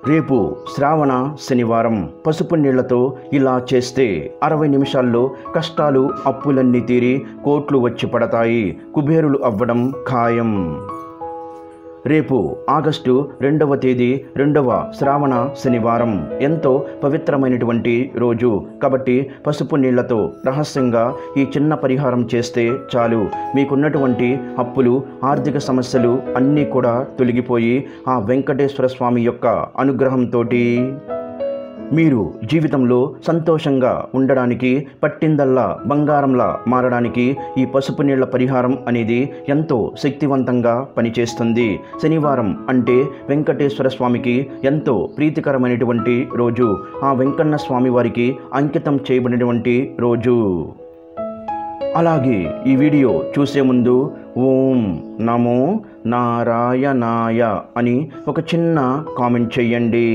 రేపు శ్రావణ శనివారం. పసుపు నీళ్లతో ఇలా చేస్తే 60 నిమిషాల్లో కష్టాలు అప్పులన్నీ తీరి కోట్లు వచ్చి పడతాయి. కుబేరులు అవ్వడం ఖాయం. రేపు ఆగస్టు 2వ తేదీ 2వ శ్రావణ శనివారం. ఎంతో పవిత్రమైనటువంటి రోజు కాబట్టి పసుపు నీళ్లతో రహస్యంగా ఈ చిన్న పరిహారం చేస్తే చాలు. మీకున్నటువంటి అప్పులు, ఆర్థిక సమస్యలు అన్నీ కూడా తొలగిపోయి ఆ వెంకటేశ్వర స్వామి యొక్క అనుగ్రహంతో మీరు జీవితంలో సంతోషంగా ఉండడానికి, పట్టిందల్లా బంగారంలా మారడానికి ఈ పసుపు నీళ్ల పరిహారం అనేది ఎంతో శక్తివంతంగా పనిచేస్తుంది. శనివారం అంటే వెంకటేశ్వర స్వామికి ఎంతో ప్రీతికరమైనటువంటి రోజు. ఆ వెంకన్న స్వామి వారికి అంకితం చేయబడినటువంటి రోజు. అలాగే ఈ వీడియో చూసే ముందు ఓం నమో నారాయణాయ అని ఒక చిన్న కామెంట్ చెయ్యండి.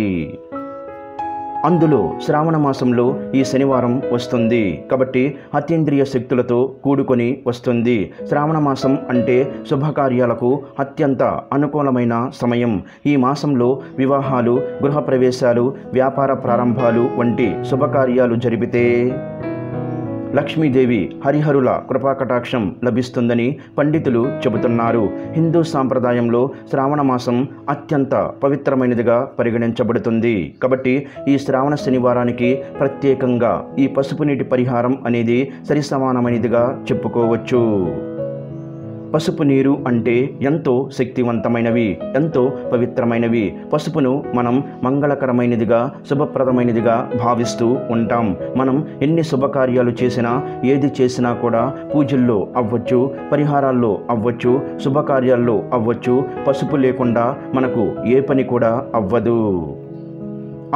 అందులో శ్రావణ మాసంలో ఈ శనివారం వస్తుంది కాబట్టి అతీంద్రియ శక్తులతో కూడుకొని వస్తుంది. శ్రావణ మాసం అంటే శుభకార్యాలకు అత్యంత అనుకూలమైన సమయం. ఈ మాసంలో వివాహాలు, గృహప్రవేశాలు, వ్యాపార ప్రారంభాలు వంటి శుభకార్యాలు జరిపితే లక్ష్మీదేవి హరిహరుల కృపాకటాక్షం లభిస్తుందని పండితులు చెబుతున్నారు. హిందూ సాంప్రదాయంలో శ్రావణ మాసం అత్యంత పవిత్రమైనదిగా పరిగణించబడుతుంది. కాబట్టి ఈ శ్రావణ శనివారానికి ప్రత్యేకంగా ఈ పసుపు నీటి పరిహారం అనేది సరిసమానమైనదిగా చెప్పుకోవచ్చు. పసుపు నీరు అంటే ఎంతో శక్తివంతమైనవి, ఎంతో పవిత్రమైనవి. పసుపును మనం మంగళకరమైనదిగా, శుభప్రదమైనదిగా భావిస్తూ ఉంటాం. మనం ఎన్ని శుభకార్యాలు చేసినా, ఏది చేసినా కూడా పూజల్లో అవ్వచ్చు, పరిహారాల్లో అవ్వచ్చు, శుభకార్యాల్లో అవ్వచ్చు, పసుపు లేకుండా మనకు ఏ పని కూడా అవ్వదు.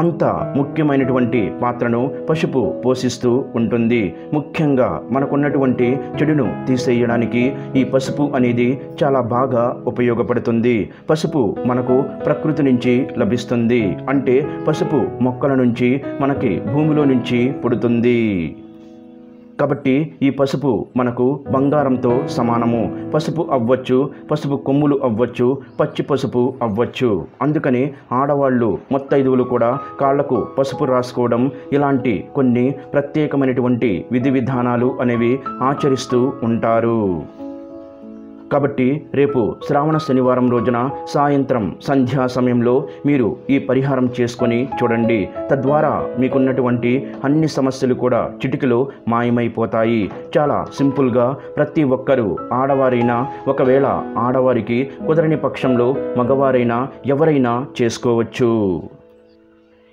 అంత ముఖ్యమైనటువంటి పాత్రను పసుపు పోషిస్తూ ఉంటుంది. ముఖ్యంగా మనకున్నటువంటి చెడును తీసేయడానికి ఈ పసుపు అనేది చాలా బాగా ఉపయోగపడుతుంది. పసుపు మనకు ప్రకృతి నుంచి లభిస్తుంది. అంటే పసుపు మొక్కల నుంచి, మనకి భూమిలో నుంచి పుడుతుంది. కాబట్టి ఈ పసుపు మనకు బంగారంతో సమానము. పసుపు అవ్వచ్చు, పసుపు కొమ్ములు అవ్వచ్చు, పచ్చి పసుపు అవ్వచ్చు. అందుకని ఆడవాళ్ళు, ముత్తైదువులు కూడా కాళ్లకు పసుపు రాసుకోవడం, ఇలాంటి కొన్ని ప్రత్యేకమైనటువంటి విధి విధానాలు అనేవి ఆచరిస్తూ ఉంటారు. కాబట్టి రేపు శ్రావణ శనివారం రోజున సాయంత్రం సంధ్యా సమయంలో మీరు ఈ పరిహారం చేసుకొని చూడండి. తద్వారా మీకున్నటువంటి అన్ని సమస్యలు కూడా చిటికలో మాయమైపోతాయి. చాలా సింపుల్గా ప్రతి ఒక్కరూ, ఆడవారైనా, ఒకవేళ ఆడవారికి కుదరని పక్షంలో మగవారైనా ఎవరైనా చేసుకోవచ్చు.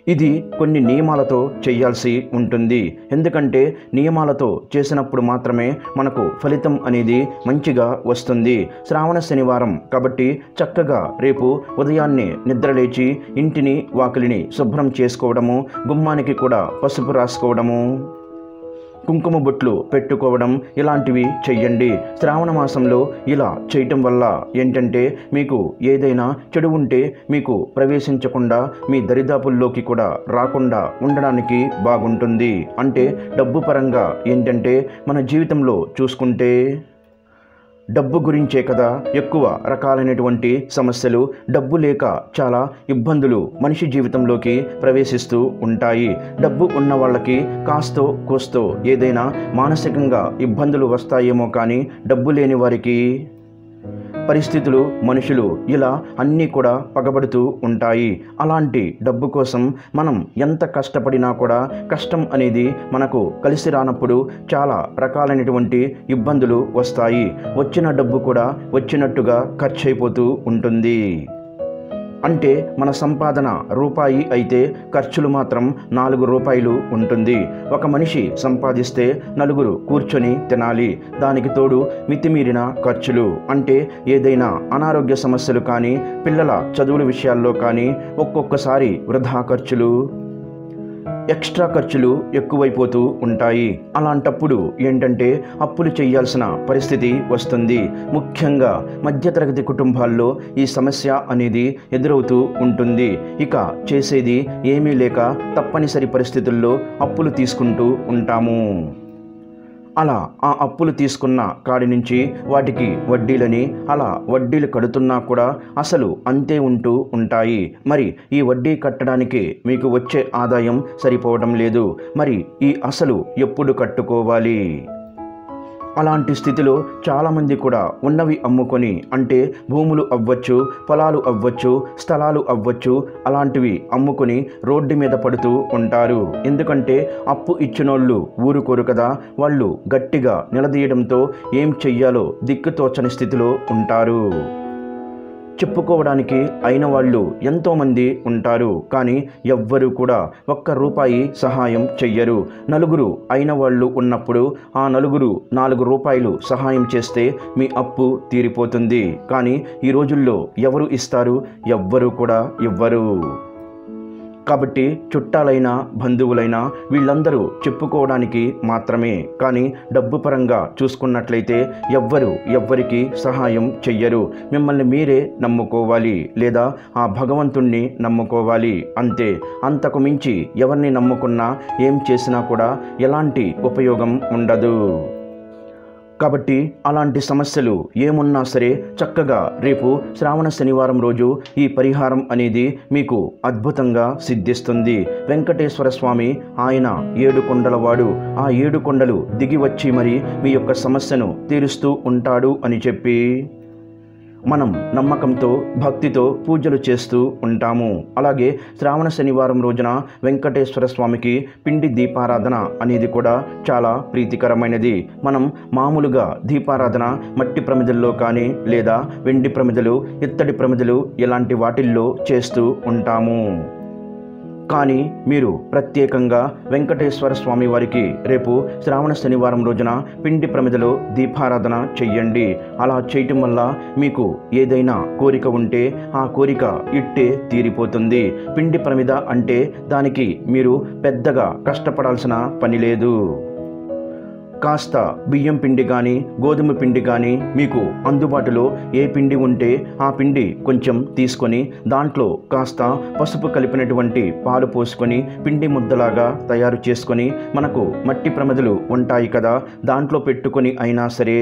ఇది కొన్ని నియమాలతో చేయాల్సి ఉంటుంది. ఎందుకంటే నియమాలతో చేసినప్పుడు మాత్రమే మనకు ఫలితం అనేది మంచిగా వస్తుంది. శ్రావణ శనివారం కాబట్టి చక్కగా రేపు ఉదయాన్నే నిద్రలేచి ఇంటిని, వాకిలిని శుభ్రం చేసుకోవడము, గుమ్మానికి కూడా పసుపు రాసుకోవడము, కుంకుమ బొట్లు పెట్టుకోవడం ఇలాంటివి చెయ్యండి. శ్రావణ మాసంలో ఇలా చేయటం వల్ల ఏంటంటే మీకు ఏదైనా చెడు ఉంటే మీకు ప్రవేశించకుండా, మీ దరిదాపుల్లోకి కూడా రాకుండా ఉండడానికి బాగుంటుంది. అంటే డబ్బు పరంగా ఏంటంటే మన జీవితంలో చూసుకుంటే డబ్బు గురించే కదా ఎక్కువ రకాలైనటువంటి సమస్యలు, డబ్బు లేక చాలా ఇబ్బందులు మనిషి జీవితంలోకి ప్రవేశిస్తూ ఉంటాయి. డబ్బు ఉన్న వాళ్ళకి కాస్తో కోస్తో ఏదైనా మానసికంగా ఇబ్బందులు వస్తాయేమో కానీ డబ్బు లేని వారికి పరిస్థితులు, మనుషులు ఇలా అన్నీ కూడా పగబడుతూ ఉంటాయి. అలాంటి డబ్బు కోసం మనం ఎంత కష్టపడినా కూడా కష్టం అనేది మనకు కలిసి రానప్పుడు చాలా రకాలైనటువంటి ఇబ్బందులు వస్తాయి. వచ్చిన డబ్బు కూడా వచ్చినట్టుగా ఖర్చు అయిపోతూ ఉంటుంది. అంటే మన సంపాదన రూపాయి అయితే ఖర్చులు మాత్రం 4 రూపాయలు ఉంటుంది. ఒక మనిషి సంపాదిస్తే నలుగురు కూర్చొని తినాలి. దానికి తోడు మితిమీరిన ఖర్చులు, అంటే ఏదైనా అనారోగ్య సమస్యలు కానీ, పిల్లల చదువుల విషయాల్లో కానీ ఒక్కొక్కసారి వృధా ఖర్చులు, ఎక్స్ట్రా ఖర్చులు ఎక్కువైపోతూ ఉంటాయి. అలాంటప్పుడు ఏంటంటే అప్పులు చేయాల్సిన పరిస్థితి వస్తుంది. ముఖ్యంగా మధ్యతరగతి కుటుంబాల్లో ఈ సమస్య అనేది ఎదురవుతూ ఉంటుంది. ఇక చేసేది ఏమీ లేక తప్పనిసరి పరిస్థితుల్లో అప్పులు తీసుకుంటూ ఉంటాము. అలా ఆ అప్పులు తీసుకున్న కాడి నుంచి వాటికి వడ్డీలని అలా వడ్డీలు కడుతున్నా కూడా అసలు అంతే ఉంటూ ఉంటాయి. మరి ఈ వడ్డీ కట్టడానికి మీకు వచ్చే ఆదాయం సరిపోవడం లేదు. మరి ఈ అసలు ఎప్పుడు కట్టుకోవాలి? అలాంటి స్థితిలో చాలామంది కూడా ఉన్నవి అమ్ముకొని, అంటే భూములు అవ్వచ్చు, పొలాలు అవ్వచ్చు, స్థలాలు అవ్వచ్చు, అలాంటివి అమ్ముకొని రోడ్డు మీద పడుతూ ఉంటారు. ఎందుకంటే అప్పు ఇచ్చినోళ్ళు ఊరుకోరు కదా, వాళ్ళు గట్టిగా నిలదీయడంతో ఏం చెయ్యాలో దిక్కుతోచని స్థితిలో ఉంటారు. చెప్పుకోవడానికి అయిన వాళ్ళు ఎంతోమంది ఉంటారు, కానీ ఎవ్వరూ కూడా ఒక్క రూపాయి సహాయం చెయ్యరు. నలుగురు అయిన వాళ్ళు ఉన్నప్పుడు ఆ నలుగురు 4 రూపాయలు సహాయం చేస్తే మీ అప్పు తీరిపోతుంది. కానీ ఈ రోజుల్లో ఎవరు ఇస్తారు? ఎవ్వరూ కూడా ఇవ్వరు. కాబట్టి చుట్టాలైనా బంధువులైనా వీళ్ళందరూ చెప్పుకోవడానికి మాత్రమే, కానీ డబ్బు పరంగా చూసుకున్నట్లయితే ఎవ్వరికి సహాయం చెయ్యరు. మిమ్మల్ని మీరే నమ్ముకోవాలి, లేదా ఆ భగవంతుణ్ణి నమ్ముకోవాలి, అంతే. అంతకు మించి ఎవరిని నమ్ముకున్నా ఏం చేసినా కూడా ఎలాంటి ఉపయోగం ఉండదు. కాబట్టి అలాంటి సమస్యలు ఏమున్నా సరే చక్కగా రేపు శ్రావణ శనివారం రోజు ఈ పరిహారం అనేది మీకు అద్భుతంగా సిద్ధిస్తుంది. వెంకటేశ్వర స్వామి ఆయన 7 కొండలవాడు. ఆ 7 కొండలు దిగి వచ్చి మరి మీ యొక్క సమస్యను తీరుస్తూ ఉంటాడు అని చెప్పి మనం నమ్మకంతో భక్తితో పూజలు చేస్తూ ఉంటాము. అలాగే శ్రావణ శనివారం రోజున వెంకటేశ్వర స్వామికి పిండి దీపారాధన అనేది కూడా చాలా ప్రీతికరమైనది. మనం మామూలుగా దీపారాధన మట్టి ప్రమిదల్లో కానీ, లేదా వెండి ప్రమిదలు, ఇత్తడి ప్రమిదలు ఇలాంటి వాటిల్లో చేస్తూ ఉంటాము. కానీ మీరు ప్రత్యేకంగా వెంకటేశ్వర స్వామి వారికి రేపు శ్రావణ శనివారం రోజున పిండి ప్రమిదలో దీపారాధన చెయ్యండి. అలా చేయటం వల్ల మీకు ఏదైనా కోరిక ఉంటే ఆ కోరిక ఇట్టే తీరిపోతుంది. పిండి ప్రమిద అంటే దానికి మీరు పెద్దగా కష్టపడాల్సిన పని లేదు. కాస్త బియ్యం పిండి కానీ, గోధుమ పిండి కానీ మీకు అందుబాటులో ఏ పిండి ఉంటే ఆ పిండి కొంచెం తీసుకొని దాంట్లో కాస్త పసుపు కలిపినటువంటి పాలు పోసుకొని పిండి ముద్దలాగా తయారు చేసుకొని, మనకు మట్టి ప్రమిదలు ఉంటాయి కదా, దాంట్లో పెట్టుకొని అయినా సరే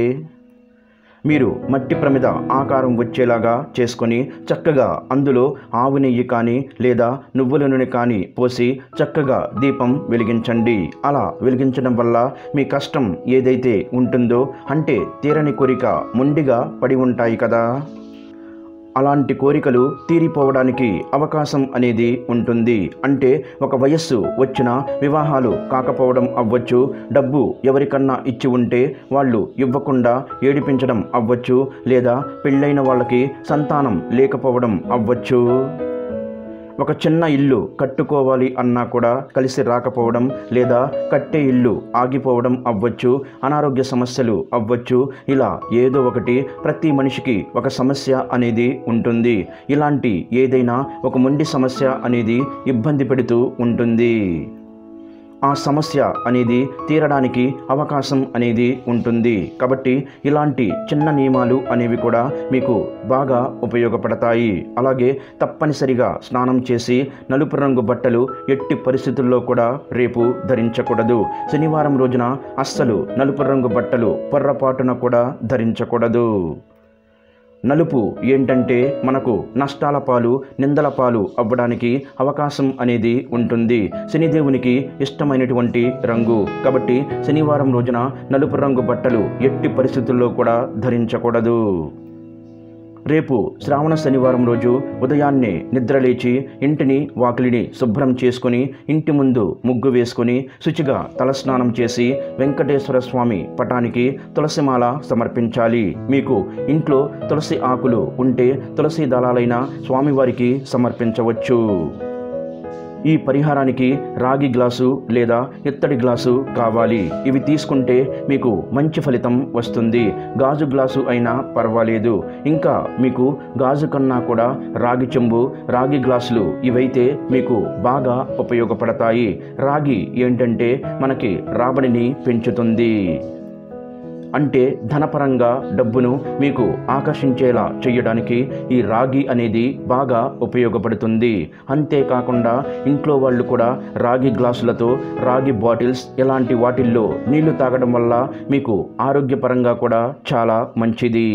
మీరు మట్టి ప్రమిద ఆకారం వచ్చేలాగా చేసుకొని చక్కగా అందులో ఆవు నెయ్యి కానీ లేదా నువ్వుల నూనె కానీ పోసి చక్కగా దీపం వెలిగించండి. అలా వెలిగించడం వల్ల మీ కష్టం ఏదైతే ఉంటుందో, అంటే తీరని కోరిక మొండిగా పడి ఉంటాయి కదా, అలాంటి కోరికలు తీరిపోవడానికి అవకాశం అనేది ఉంటుంది. అంటే ఒక వయస్సు వచ్చిన వివాహాలు కాకపోవడం అవ్వచ్చు, డబ్బు ఎవరికన్నా ఇచ్చి ఉంటే వాళ్ళు ఇవ్వకుండా ఏడిపించడం అవ్వచ్చు, లేదా పెళ్ళైన వాళ్ళకి సంతానం లేకపోవడం అవ్వచ్చు, ఒక చిన్న ఇల్లు కట్టుకోవాలి అన్నా కూడా కలిసి రాకపోవడం, లేదా కట్టే ఇల్లు ఆగిపోవడం అవ్వచ్చు, అనారోగ్య సమస్యలు అవ్వచ్చు. ఇలా ఏదో ఒకటి ప్రతి మనిషికి ఒక సమస్య అనేది ఉంటుంది. ఇలాంటి ఏదైనా ఒక మొండి సమస్య అనేది ఇబ్బంది పెడుతూ ఉంటుంది. ఆ సమస్య అనేది తీరడానికి అవకాశం అనేది ఉంటుంది. కాబట్టి ఇలాంటి చిన్న నియమాలు అనేవి కూడా మీకు బాగా ఉపయోగపడతాయి. అలాగే తప్పనిసరిగా స్నానం చేసి నలుపు రంగు బట్టలు ఎట్టి పరిస్థితుల్లో కూడా రేపు ధరించకూడదు. శనివారం రోజున అస్సలు నలుపు రంగు బట్టలు పొర్రపాటున కూడా ధరించకూడదు. నలుపు ఏంటంటే మనకు నష్టాల పాలు, నిందల పాలు అవ్వడానికి అవకాశం అనేది ఉంటుంది. శనిదేవునికి ఇష్టమైనటువంటి రంగు. కాబట్టి శనివారం రోజున నలుపు రంగు బట్టలు ఎట్టి పరిస్థితుల్లో కూడా ధరించకూడదు. రేపు శ్రావణ శనివారం రోజు ఉదయాన్నే నిద్రలేచి ఇంటిని వాకిలిని శుభ్రం చేసుకొని ఇంటి ముందు ముగ్గు వేసుకొని శుచిగా తలస్నానం చేసి వెంకటేశ్వర స్వామి పటానికి తులసిమాల సమర్పించాలి. మీకు ఇంట్లో తులసి ఆకులు ఉంటే తులసి దళాలైన స్వామివారికి సమర్పించవచ్చు. ఈ పరిహారానికి రాగి గ్లాసు లేదా ఇత్తడి గ్లాసు కావాలి. ఇవి తీసుకుంటే మీకు మంచి ఫలితం వస్తుంది. గాజు గ్లాసు అయినా పర్వాలేదు. ఇంకా మీకు గాజు కన్నా కూడా రాగి చెంబు, రాగి గ్లాసులు ఇవైతే మీకు బాగా ఉపయోగపడతాయి. రాగి ఏంటంటే మనకి రాబడిని పెంచుతుంది. అంటే ధనపరంగా డబ్బును మీకు ఆకర్షించేలా చేయడానికి ఈ రాగి అనేది బాగా ఉపయోగపడుతుంది. అంతేకాకుండా ఇంట్లో వాళ్ళు కూడా రాగి గ్లాసులతో, రాగి బాటిల్స్ ఇలాంటి వాటిల్లో నీళ్లు తాగడం వల్ల మీకు ఆరోగ్యపరంగా కూడా చాలా మంచిది.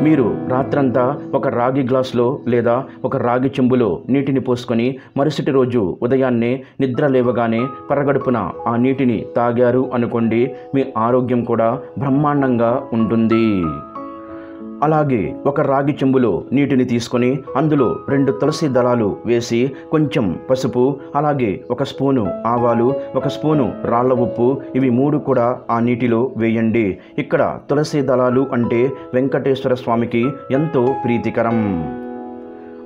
మీరు రాత్రంతా ఒక రాగి గ్లాసులో లేదా ఒక రాగి చెంబులో నీటిని పోసుకొని మరుసటి రోజు ఉదయాన్నే నిద్ర లేవగానే పరగడుపున ఆ నీటిని తాగారు అనుకోండి, మీ ఆరోగ్యం కూడా బ్రహ్మాండంగా ఉంటుంది. అలాగే ఒక రాగి చెంబులో నీటిని తీసుకొని అందులో 2 తులసి దళాలు వేసి కొంచెం పసుపు, అలాగే 1 స్పూను ఆవాలు, 1 స్పూను రాళ్ళ ఉప్పు, ఇవి 3 కూడా ఆ నీటిలో వేయండి. ఇక్కడ తులసి దళాలు అంటే వెంకటేశ్వర స్వామికి ఎంతో ప్రీతికరం.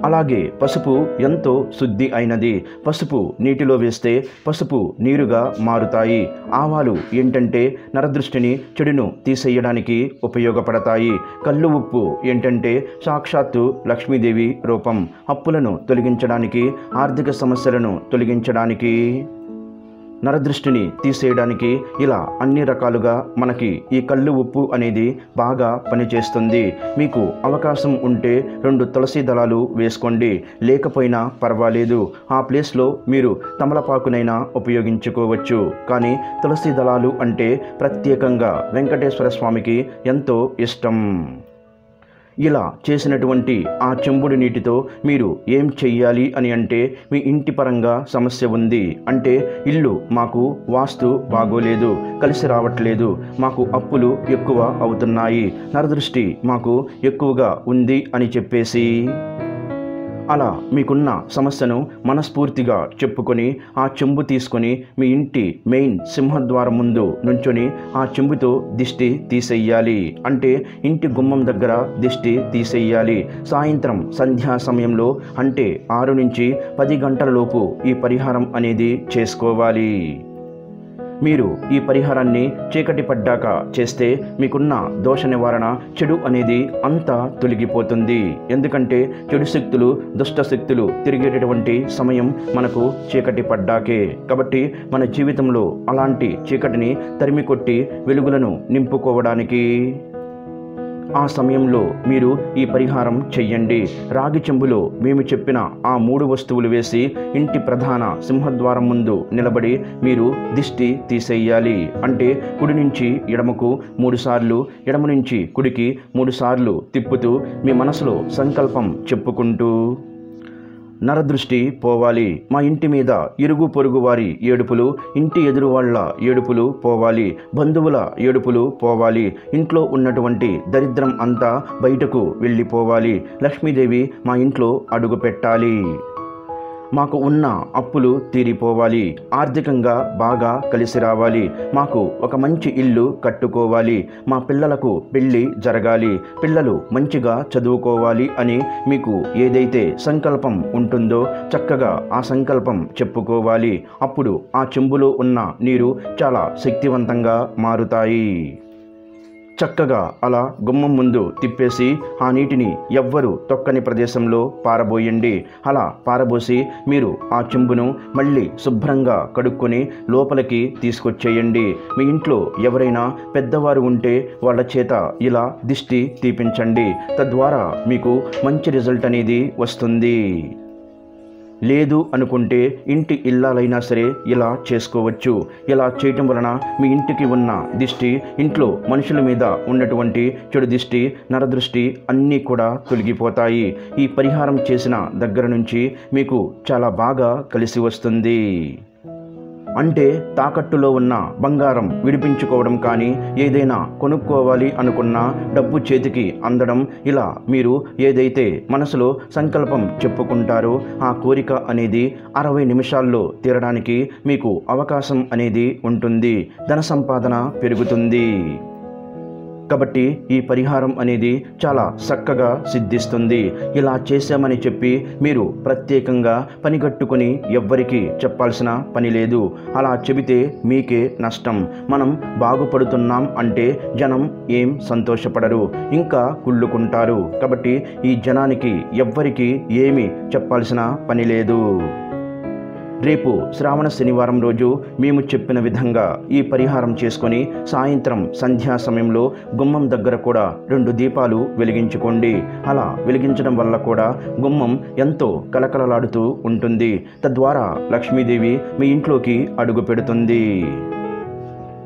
అలాగే పసుపు ఎంతో శుద్ధి అయినది. పసుపు నీటిలో వేస్తే పసుపు నీరుగా మారుతాయి. ఆవాలు ఏంటంటే నరదృష్టిని, చెడును తీసేయడానికి ఉపయోగపడతాయి. కల్లు ఉప్పు ఏంటంటే సాక్షాత్తు లక్ష్మీదేవి రూపం. అప్పులను తొలగించడానికి, ఆర్థిక సమస్యలను తొలగించడానికి, నరదృష్టిని తీసేయడానికి, ఇలా అన్ని రకాలుగా మనకి ఈ కల్లు ఉప్పు అనేది బాగా పనిచేస్తుంది. మీకు అవకాశం ఉంటే 2 తులసి దళాలు వేసుకోండి, లేకపోయినా పర్వాలేదు. ఆ ప్లేస్లో మీరు తమలపాకునైనా ఉపయోగించుకోవచ్చు. కానీ తులసి దళాలు అంటే ప్రత్యేకంగా వెంకటేశ్వర స్వామికి ఎంతో ఇష్టం. ఇలా చేసినటువంటి ఆ చెంబుడు నీటితో మీరు ఏం చెయ్యాలి అని అంటే, మీ ఇంటి పరంగా సమస్య ఉంది అంటే, ఇల్లు మాకు వాస్తు బాగోలేదు, కలిసి రావట్లేదు, మాకు అప్పులు ఎక్కువ అవుతున్నాయి, నరదృష్టి మాకు ఎక్కువగా ఉంది అని చెప్పేసి అలా మీకున్న సమస్యను మనస్ఫూర్తిగా చెప్పుకొని ఆ చెంబు తీసుకొని మీ ఇంటి మెయిన్ సింహద్వారం ముందు నుంచొని ఆ చెంబుతో దిష్టి తీసేయాలి. అంటే ఇంటి గుమ్మం దగ్గర దిష్టి తీసేయాలి. సాయంత్రం సంధ్యా సమయంలో అంటే 6 నుంచి 10 గంటల లోపు ఈ పరిహారం అనేది చేసుకోవాలి. మీరు ఈ పరిహారాన్ని చీకటి పడ్డాక చేస్తే మీకున్న దోష నివారణ, చెడు అనేది అంతా తొలగిపోతుంది. ఎందుకంటే చెడు శక్తులు, దుష్ట శక్తులు తిరిగేటటువంటి సమయం మనకు చీకటి పడ్డాకే. కాబట్టి మన జీవితంలో అలాంటి చీకటిని తరిమి కొట్టి వెలుగులను నింపుకోవడానికి ఆ సమయంలో మీరు ఈ పరిహారం చెయ్యండి. రాగి చెంబులో మేము చెప్పిన ఆ 3 వస్తువులు వేసి ఇంటి ప్రధాన సింహద్వారం ముందు నిలబడి మీరు దిష్టి తీసేయాలి. అంటే కుడి నుంచి ఎడమకు 3 సార్లు, ఎడమ నుంచి కుడికి 3 సార్లు తిప్పుతూ మీ మనసులో సంకల్పం చెప్పుకుంటూ, నరదృష్టి పోవాలి, మా ఇంటి మీద ఇరుగు పొరుగు వారి ఏడుపులు, ఇంటి ఎదురు వాళ్ళ ఏడుపులు పోవాలి, బంధువుల ఏడుపులు పోవాలి, ఇంట్లో ఉన్నటువంటి దరిద్రం అంతా బయటకు వెళ్ళిపోవాలి, లక్ష్మీదేవి మా ఇంట్లో అడుగు పెట్టాలి, మాకు ఉన్న అప్పులు తీరిపోవాలి, ఆర్థికంగా బాగా కలిసి రావాలి, మాకు ఒక మంచి ఇల్లు కట్టుకోవాలి, మా పిల్లలకు పెళ్ళి జరగాలి, పిల్లలు మంచిగా చదువుకోవాలి అని మీకు ఏదైతే సంకల్పం ఉంటుందో చక్కగా ఆ సంకల్పం చెప్పుకోవాలి. అప్పుడు ఆ చెంబులో ఉన్న నీరు చాలా శక్తివంతంగా మారుతాయి. చక్కగా అలా గుమ్మం ముందు తిప్పేసి ఆ నీటిని ఎవ్వరు తొక్కని ప్రదేశంలో పారబోయండి. అలా పారబోసి మీరు ఆ చెంబును మళ్ళీ శుభ్రంగా కడుక్కొని లోపలికి తీసుకొచ్చేయండి. మీ ఇంట్లో ఎవరైనా పెద్దవారు ఉంటే వాళ్ళ చేత ఇలా దిష్టి తీపించండి. తద్వారా మీకు మంచి రిజల్ట్ అనేది వస్తుంది. లేదు అనుకుంటే ఇంటి ఇల్లాలైనా సరే ఇలా చేసుకోవచ్చు. ఇలా చేయటం వలన మీ ఇంటికి ఉన్న దిష్టి, ఇంట్లో మనుషుల మీద ఉన్నటువంటి చెడు దిష్టి, నరదృష్టి అన్నీ కూడా తొలగిపోతాయి. ఈ పరిహారం చేసిన దగ్గర నుంచి మీకు చాలా బాగా కలిసి వస్తుంది. అంటే తాకట్టులో ఉన్న బంగారం విడిపించుకోవడం కానీ, ఏదైనా కొనుక్కోవాలి అనుకున్న డబ్బు చేతికి అందడం, ఇలా మీరు ఏదైతే మనసులో సంకల్పం చెప్పుకుంటారో ఆ కోరిక అనేది 60 నిమిషాల్లో తీరడానికి మీకు అవకాశం అనేది ఉంటుంది. ధన సంపాదన పెరుగుతుంది. కాబట్టి ఈ పరిహారం అనేది చాలా చక్కగా సిద్ధిస్తుంది. ఇలా చేశామని చెప్పి మీరు ప్రత్యేకంగా పనిగట్టుకుని ఎవ్వరికీ చెప్పాల్సిన పని లేదు. అలా చెబితే మీకే నష్టం. మనం బాగుపడుతున్నాం అంటే జనం ఏం సంతోషపడరు, ఇంకా కుళ్ళుకుంటారు. కాబట్టి ఈ జనానికి ఎవ్వరికీ ఏమీ చెప్పాల్సిన పని లేదు. రేపు శ్రావణ శనివారం రోజు మేము చెప్పిన విధంగా ఈ పరిహారం చేసుకొని సాయంత్రం సంధ్యా సమయంలో గుమ్మం దగ్గర కూడా 2 దీపాలు వెలిగించుకోండి. అలా వెలిగించడం వల్ల కూడా గుమ్మం ఎంతో కలకలలాడుతూ ఉంటుంది. తద్వారా లక్ష్మీదేవి మీ ఇంట్లోకి అడుగు పెడుతుంది.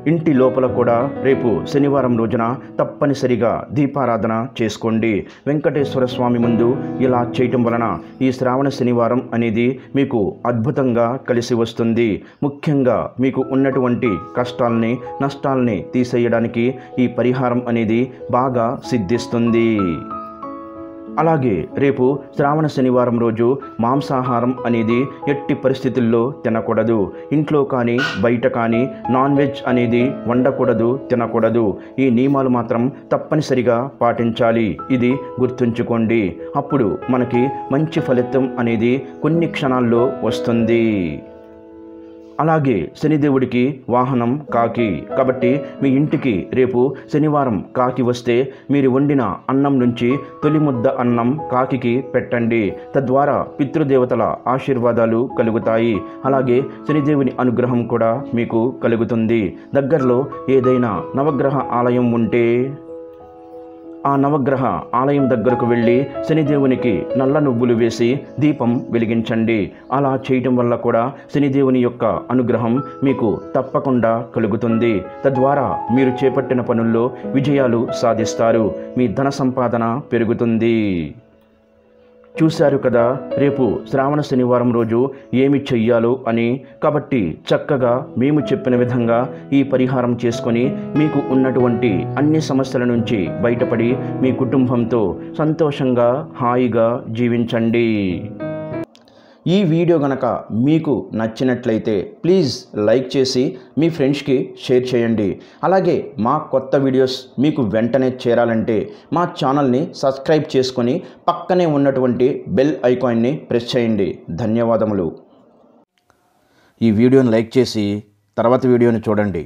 ఇంటి లోపల కూడా రేపు శనివారం రోజున తప్పనిసరిగా దీపారాధన చేసుకోండి. వెంకటేశ్వర స్వామి ముందు ఇలా చేయటం వలన ఈ శ్రావణ శనివారం అనేది మీకు అద్భుతంగా కలిసి వస్తుంది. ముఖ్యంగా మీకు ఉన్నటువంటి కష్టాల్ని నష్టాల్ని తీసేయడానికి ఈ పరిహారం అనేది బాగా సిద్ధిస్తుంది. అలాగే రేపు శ్రావణ శనివారం రోజు మాంసాహారం అనేది ఎట్టి పరిస్థితుల్లో తినకూడదు. ఇంట్లో కానీ బయట కానీ నాన్ వెజ్ అనేది వండకూడదు, తినకూడదు. ఈ నియమాలు మాత్రం తప్పనిసరిగా పాటించాలి. ఇది గుర్తుంచుకోండి. అప్పుడు మనకి మంచి ఫలితం అనేది కొన్ని క్షణాల్లో వస్తుంది. అలాగే శనిదేవుడికి వాహనం కాకి కాబట్టి మీ ఇంటికి రేపు శనివారం కాకి వస్తే మీరు వండిన అన్నం నుంచి తొలి ముద్ద అన్నం కాకికి పెట్టండి. తద్వారా పితృదేవతల ఆశీర్వాదాలు కలుగుతాయి. అలాగే శనిదేవుని అనుగ్రహం కూడా మీకు కలుగుతుంది. దగ్గరలో ఏదైనా నవగ్రహ ఆలయం ఉంటే ఆ నవగ్రహ ఆలయం దగ్గరకు వెళ్ళి శనిదేవునికి నల్ల నువ్వులు వేసి దీపం వెలిగించండి. అలా చేయటం వల్ల కూడా శనిదేవుని యొక్క అనుగ్రహం మీకు తప్పకుండా కలుగుతుంది. తద్వారా మీరు చేపట్టిన పనుల్లో విజయాలు సాధిస్తారు. మీ ధన సంపాదన పెరుగుతుంది. చూశారు కదా రేపు శ్రావణ శనివారం రోజు ఏమి చెయ్యాలో అని. కాబట్టి చక్కగా మేము చెప్పిన విధంగా ఈ పరిహారం చేసుకొని మీకు ఉన్నటువంటి అన్ని సమస్యల నుంచి బయటపడి మీ కుటుంబంతో సంతోషంగా హాయిగా జీవించండి. ఈ వీడియో గనక మీకు నచ్చినట్లయితే ప్లీజ్ లైక్ చేసి మీ ఫ్రెండ్స్కి షేర్ చేయండి. అలాగే మా కొత్త వీడియోస్ మీకు వెంటనే చేరాలంటే మా ఛానల్ని సబ్స్క్రైబ్ చేసుకొని పక్కనే ఉన్నటువంటి బెల్ ఐకాన్ని ప్రెస్ చేయండి. ధన్యవాదములు. ఈ వీడియోని లైక్ చేసి తర్వాత వీడియోని చూడండి.